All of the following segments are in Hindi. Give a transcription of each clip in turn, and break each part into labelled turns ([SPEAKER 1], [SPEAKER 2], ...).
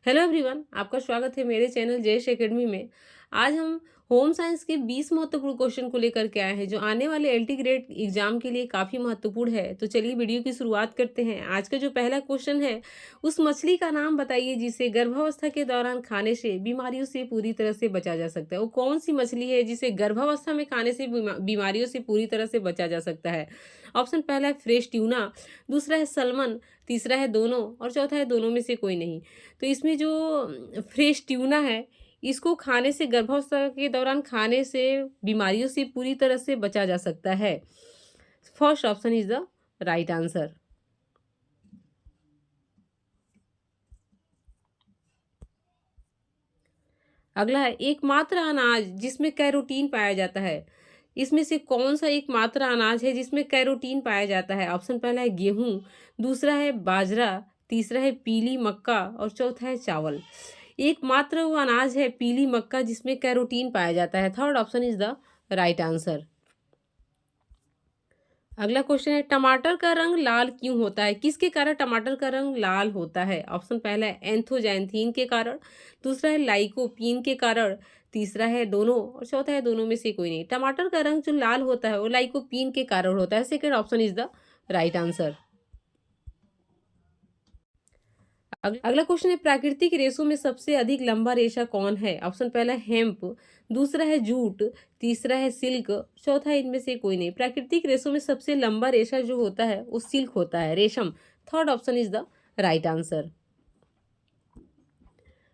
[SPEAKER 1] हेलो एवरीवन, आपका स्वागत है मेरे चैनल जयेश एकेडमी में। आज हम होम साइंस के 20 महत्वपूर्ण क्वेश्चन को लेकर के आए हैं जो आने वाले एलटी ग्रेड एग्जाम के लिए काफ़ी महत्वपूर्ण है। तो चलिए वीडियो की शुरुआत करते हैं। आज का जो पहला क्वेश्चन है, उस मछली का नाम बताइए जिसे गर्भावस्था के दौरान खाने से बीमारियों से पूरी तरह से बचा जा सकता है। वो कौन सी मछली है जिसे गर्भावस्था में खाने से बीमारियों से पूरी तरह से बचा जा सकता है? ऑप्शन पहला है फ्रेश ट्यूना, दूसरा है सलमन, तीसरा है दोनों और चौथा है दोनों में से कोई नहीं। तो इसमें जो फ्रेश ट्यूना है, इसको खाने से गर्भावस्था के दौरान खाने से बीमारियों से पूरी तरह से बचा जा सकता है। First option is the right answer. अगला है एकमात्र अनाज जिसमें कैरोटीन पाया जाता है। इसमें से कौन सा एकमात्र अनाज है जिसमें कैरोटीन पाया जाता है? ऑप्शन पहला है गेहूं, दूसरा है बाजरा, तीसरा है पीली मक्का और चौथा है चावल। एकमात्र वो अनाज है पीली मक्का जिसमें कैरोटीन पाया जाता है। Third option is the right answer. अगला क्वेश्चन है टमाटर का रंग लाल क्यों होता है? किसके कारण टमाटर का रंग लाल होता है? ऑप्शन पहला है एंथोजैंथीन के कारण, दूसरा है लाइकोपीन के कारण, तीसरा है दोनों और चौथा है दोनों में से कोई नहीं। टमाटर का रंग जो लाल होता है वो लाइकोपीन के कारण होता है। Second option is the right answer. अगला क्वेश्चन है प्राकृतिक रेशों में सबसे अधिक लंबा रेशा कौन है? ऑप्शन पहला है हेम्प, दूसरा है जूट, तीसरा है सिल्क, चौथा है इनमें से कोई नहीं। प्राकृतिक रेशों में सबसे लंबा रेशा जो होता है वो सिल्क होता है, रेशम। Third option is the right answer.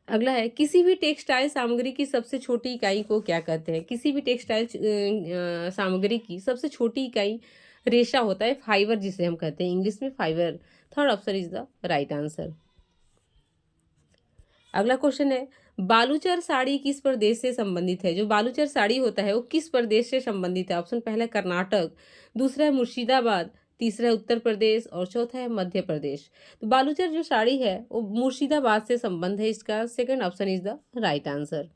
[SPEAKER 1] अगला है किसी भी टेक्सटाइल सामग्री की सबसे छोटी इकाई को क्या कहते हैं? किसी भी टेक्सटाइल सामग्री की सबसे छोटी इकाई रेशा होता है, फाइबर जिसे हम कहते हैं इंग्लिश में fibre. Third option is the right answer. अगला क्वेश्चन है बालूचर साड़ी किस प्रदेश से संबंधित है? जो बालूचर साड़ी होता है वो किस प्रदेश से संबंधित है? ऑप्शन पहला है कर्नाटक, दूसरा है मुर्शिदाबाद, तीसरा है उत्तर प्रदेश और चौथा है मध्य प्रदेश। तो बालूचर जो साड़ी है वो मुर्शिदाबाद से संबंध है इसका। Second option is the right answer.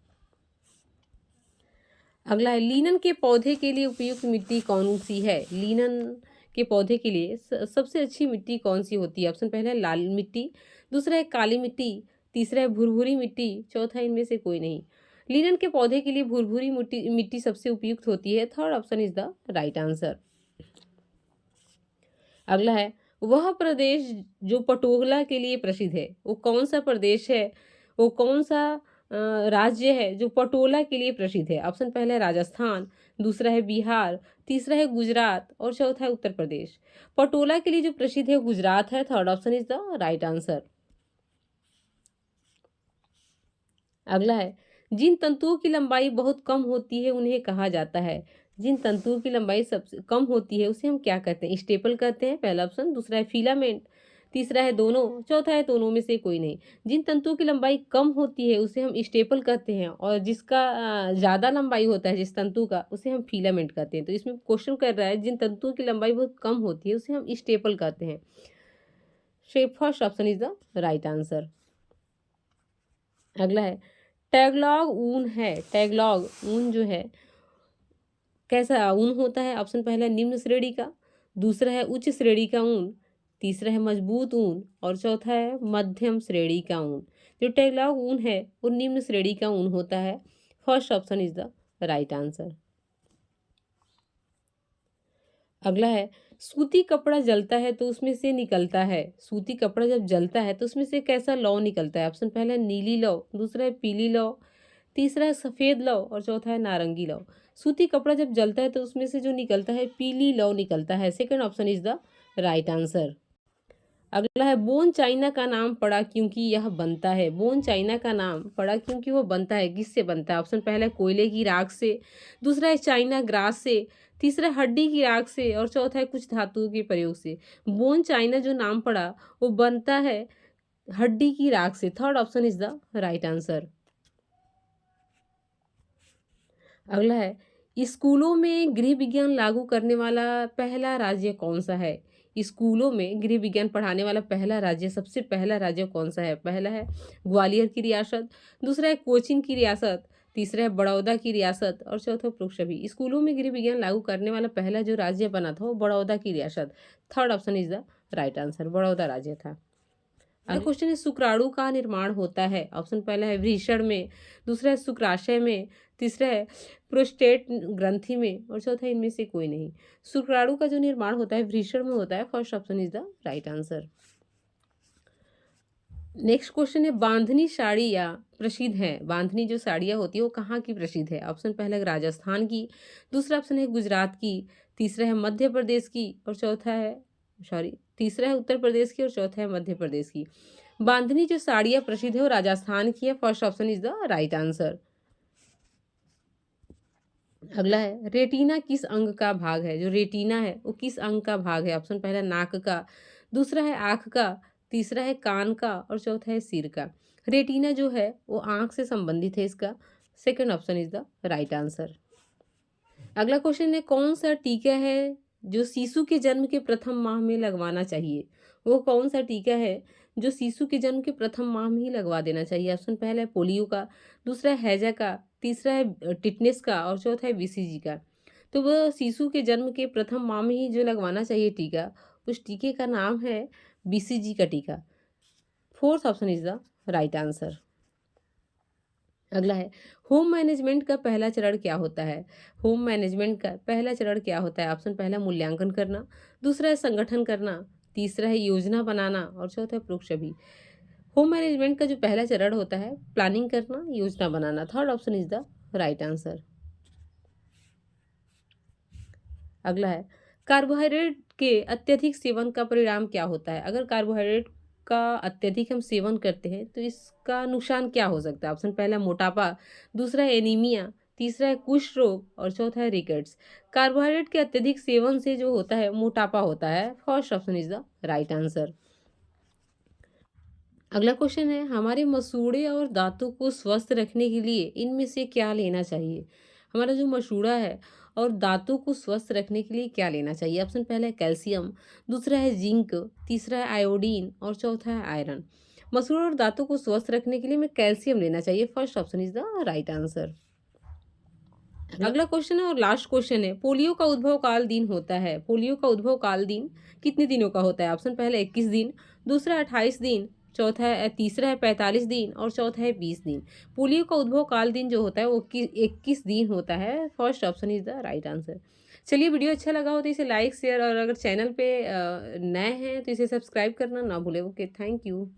[SPEAKER 1] अगला है लीनन के पौधे के लिए उपयुक्त मिट्टी कौन सी है? लीनन के पौधे के लिए सबसे अच्छी मिट्टी कौन सी होती है? ऑप्शन पहला है लाल मिट्टी, दूसरा है काली मिट्टी, तीसरा है भुरभुरी मिट्टी, चौथा इनमें से कोई नहीं। लीनन के पौधे के लिए भुरभुरी मिट्टी मिट्टी सबसे उपयुक्त होती है। Third option is the right answer. अगला है वह प्रदेश जो पटोगला के लिए प्रसिद्ध है, वो कौन सा प्रदेश है? वो कौन सा राज्य है जो पटोला के लिए प्रसिद्ध है? ऑप्शन पहला है राजस्थान, दूसरा है बिहार, तीसरा है गुजरात और चौथा है उत्तर प्रदेश। पटोला के लिए जो प्रसिद्ध है गुजरात है। Third option is the right answer. अगला है जिन तंतुओं की लंबाई बहुत कम होती है उन्हें कहा जाता है? जिन तंतुओं की लंबाई सबसे कम होती है उसे हम क्या कहते हैं? स्टेपल कहते हैं पहला ऑप्शन, दूसरा है फिलामेंट, तीसरा है दोनों, चौथा है दोनों में से कोई नहीं। जिन तंतुओं की लंबाई कम होती है उसे हम स्टेपल कहते हैं और जिसका ज़्यादा लंबाई होता है जिस तंतु का उसे हम फिलामेंट कहते हैं। तो इसमें क्वेश्चन कर रहा है जिन तंतुओं की लंबाई बहुत कम होती है उसे हम स्टेपल कहते हैं। First option is the right answer. अगला है टैगलॉग ऊन है। टैगलॉग ऊन जो है कैसा ऊन होता है? ऑप्शन पहला है निम्न श्रेणी का, दूसरा है उच्च श्रेणी का ऊन, तीसरा है मजबूत ऊन और चौथा है मध्यम श्रेणी का ऊन। जो टैगलॉग ऊन है वो निम्न श्रेणी का ऊन होता है। First option is the right answer. अगला है सूती कपड़ा जलता है तो उसमें से निकलता है। सूती कपड़ा जब जलता है तो उसमें से कैसा लौ निकलता है? ऑप्शन पहला है नीली लौ, दूसरा है पीली लौ, तीसरा है सफ़ेद लौ और चौथा है नारंगी लौ। सूती कपड़ा जब जलता है तो उसमें से जो निकलता है पीली लौ निकलता है। Second option is the right answer. अगला है बोन चाइना का नाम पड़ा क्योंकि यह बनता है। बोन चाइना का नाम पड़ा क्योंकि वो बनता है। किससे बनता है? ऑप्शन पहला है कोयले की राख से, दूसरा है चाइना ग्रास से, तीसरा हड्डी की राख से और चौथा है कुछ धातुओं के प्रयोग से। बोन चाइना जो नाम पड़ा वो बनता है हड्डी की राख से। Third option is the right answer. अगला है स्कूलों में गृह विज्ञान लागू करने वाला पहला राज्य कौन सा है? स्कूलों में गृह विज्ञान पढ़ाने वाला पहला राज्य, सबसे पहला राज्य कौन सा है? पहला है ग्वालियर की रियासत, दूसरा है कोचीन की रियासत, तीसरा है बड़ौदा की रियासत और चौथा उपरोक्त सभी। स्कूलों में गृह विज्ञान लागू करने वाला पहला जो राज्य बना था वो बड़ौदा की रियासत। Third option is the right answer, Baroda राज्य था। अगला क्वेश्चन है शुक्राणु का निर्माण होता है। ऑप्शन पहला है वृषण में, दूसरा है शुक्राशय में, तीसरा है प्रोस्टेट ग्रंथि में और चौथा है इनमें से कोई नहीं। शुक्राणु का जो निर्माण होता है वृषण में होता है। First option is the right answer. Next question है बांधनी साड़ियाँ प्रसिद्ध है। बांधनी जो साड़ियाँ होती है वो कहाँ की प्रसिद्ध है। ऑप्शन पहला है राजस्थान की, दूसरा ऑप्शन है गुजरात की, तीसरा है मध्य प्रदेश की और चौथा है तीसरा है उत्तर प्रदेश की और चौथा है मध्य प्रदेश की। बांधनी जो साड़ियाँ प्रसिद्ध है वो राजस्थान की है। First option is the right answer. अगला है रेटिना किस अंग का भाग है। जो रेटिना है वो किस अंग का भाग है। ऑप्शन पहला नाक का, दूसरा है आँख का, तीसरा है कान का और चौथा है सिर का। रेटिना जो है वो आँख से संबंधित है इसका। Second option is the right answer. अगला क्वेश्चन है कौन सा टीका है जो शिशु के जन्म के प्रथम माह में लगवाना चाहिए। वो कौन सा टीका है जो शिशु के जन्म के प्रथम माह में ही लगवा देना चाहिए। ऑप्शन पहला है पोलियो का, दूसरा है हैजा का, तीसरा है टिटनेस का और चौथा है बीसीजी का। तो वह शिशु के जन्म के प्रथम माह में ही जो लगवाना चाहिए टीका, उस टीके का नाम है बीसीजी का टीका। Fourth option is the right answer. अगला है होम मैनेजमेंट का पहला चरण क्या होता है। होम मैनेजमेंट का पहला चरण क्या होता है। ऑप्शन पहला मूल्यांकन करना, दूसरा है संगठन करना, तीसरा है योजना बनाना और चौथा है प्रमुख सभी। होम मैनेजमेंट का जो पहला चरण होता है प्लानिंग करना, योजना बनाना। Third option is the right answer. अगला है कार्बोहाइड्रेट के अत्यधिक सेवन का परिणाम क्या होता है। अगर कार्बोहाइड्रेट का अत्यधिक हम सेवन करते हैं तो इसका नुकसान क्या हो सकता है। ऑप्शन पहला मोटापा, दूसरा है एनीमिया, तीसरा है कुष्ठ रोग और चौथा है रिकेट्स। कार्बोहाइड्रेट के अत्यधिक सेवन से जो होता है मोटापा होता है। First option is the right answer. अगला क्वेश्चन है हमारे मसूड़े और दांतों को स्वस्थ रखने के लिए इनमें से क्या लेना चाहिए। हमारा जो मसूड़ा है और दांतों को स्वस्थ रखने के लिए क्या लेना चाहिए। ऑप्शन पहला है कैल्शियम, दूसरा है जिंक, तीसरा है आयोडीन और चौथा है आयरन। मसूड़ा और दांतों को स्वस्थ रखने के लिए हमें कैल्शियम लेना चाहिए। First option is the right answer. अगला क्वेश्चन है और लास्ट क्वेश्चन है पोलियो का उद्भव काल दिन होता है। पोलियो का उद्भव काल दिन कितने दिनों का होता है। ऑप्शन पहला 21 दिन, दूसरा 28 दिन, तीसरा है 45 दिन और चौथा है 20 दिन। पोलियो का उद्भव काल दिन जो होता है वो 21 दिन होता है। First option is the right answer. चलिए वीडियो अच्छा लगा हो तो इसे लाइक शेयर और अगर चैनल पे नए हैं तो इसे सब्सक्राइब करना ना भूले। Okay, thank you.